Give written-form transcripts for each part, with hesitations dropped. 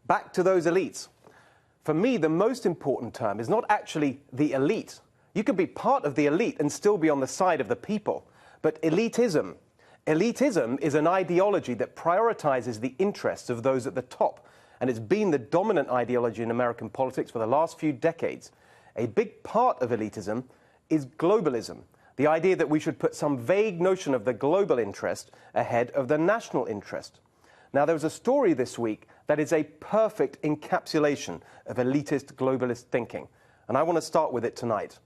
Back to those elites. For me, the most important term is not actually the elite. You can be part of the elite and still be on the side of the people. But elitism. Elitism is an ideology that prioritizes the interests of those at the top. And it's been the dominant ideology in American politics for the last few decades. A big part of elitism is globalism. The idea that we should put some vague notion of the global interest ahead of the national interest. Now, there was a story this week that is a perfect encapsulation of elitist globalist thinking. And I want to start with it tonight.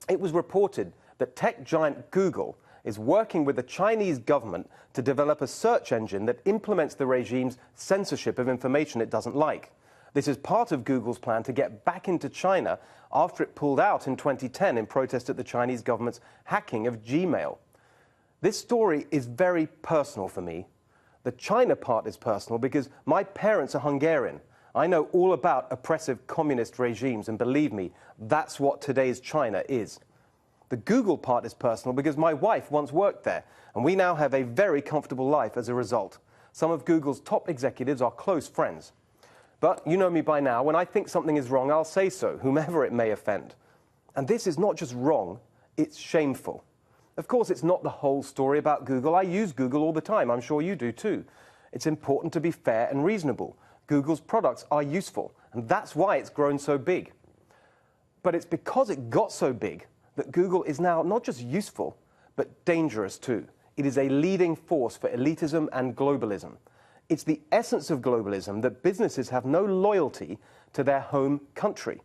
It was reported that tech giant Google is working with the Chinese government to develop a search engine that implements the regime's censorship of information it doesn't like. This is part of Google's plan to get back into China after it pulled out in 2010 in protest at the Chinese government's hacking of Gmail. This story is very personal for me. The China part is personal because my parents are Hungarian. I know all about oppressive communist regimes, and believe me, that's what today's China is. The Google part is personal because my wife once worked there, and we now have a very comfortable life as a result. Some of Google's top executives are close friends. But you know me by now, when I think something is wrong, I'll say so, whomever it may offend. And this is not just wrong, it's shameful. Of course, it's not the whole story about Google. I use Google all the time. I'm sure you do too. It's important to be fair and reasonable. Google's products are useful, and that's why it's grown so big. But it's because it got so big that Google is now not just useful, but dangerous too. It is a leading force for elitism and globalism. It's the essence of globalism that businesses have no loyalty to their home country.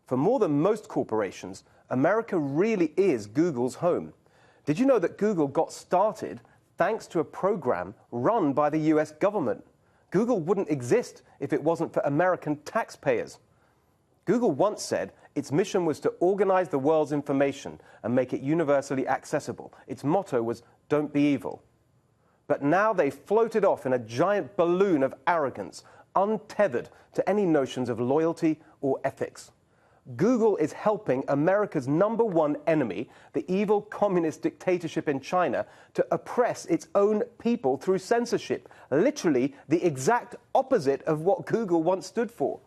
For more than most corporations, America really is Google's home. Did you know that Google got started thanks to a program run by the US government? Google wouldn't exist if it wasn't for American taxpayers. Google once said its mission was to organize the world's information and make it universally accessible. Its motto was, "Don't be evil." But now they floated off in a giant balloon of arrogance, untethered to any notions of loyalty or ethics. Google is helping America's #1 enemy, the evil communist dictatorship in China, to oppress its own people through censorship. Literally the exact opposite of what Google once stood for.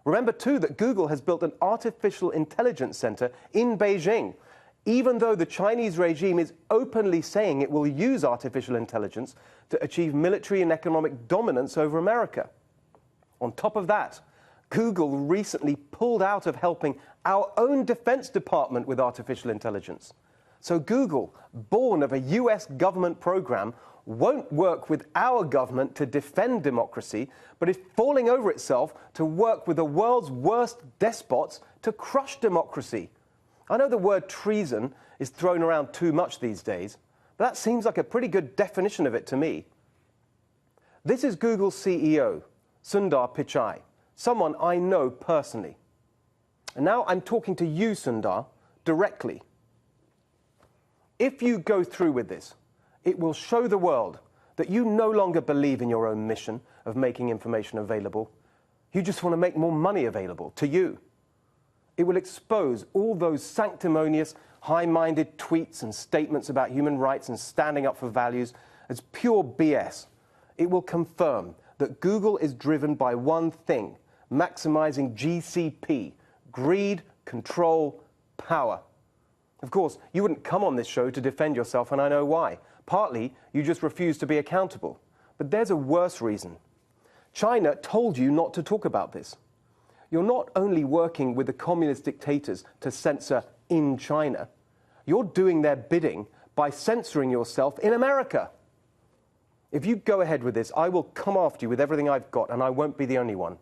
Remember, too, that Google has built an artificial intelligence center in Beijing. Even though the Chinese regime is openly saying it will use artificial intelligence to achieve military and economic dominance over America. On top of that, Google recently pulled out of helping our own Defense Department with artificial intelligence. So Google, born of a US government program, won't work with our government to defend democracy, but is falling over itself to work with the world's worst despots to crush democracy. I know the word treason is thrown around too much these days, but that seems like a pretty good definition of it to me. This is Google's CEO, Sundar Pichai, someone I know personally. And now I'm talking to you, Sundar, directly. If you go through with this, it will show the world that you no longer believe in your own mission of making information available. You just want to make more money available to you. It will expose all those sanctimonious, high-minded tweets and statements about human rights and standing up for values as pure BS. It will confirm that Google is driven by one thing: maximizing GCP, greed, control, power. Of course, you wouldn't come on this show to defend yourself, and I know why. Partly, you just refuse to be accountable. But there's a worse reason. China told you not to talk about this. You're not only working with the communist dictators to censor in China, you're doing their bidding by censoring yourself in America. If you go ahead with this, I will come after you with everything I've got, and I won't be the only one.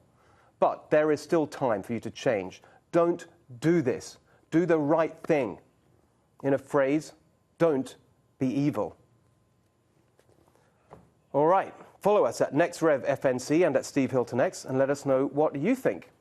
But there is still time for you to change. Don't do this. Do the right thing. In a phrase, don't be evil. All right, follow us at NextRevFNC and at Steve Hilton X, and let us know what you think.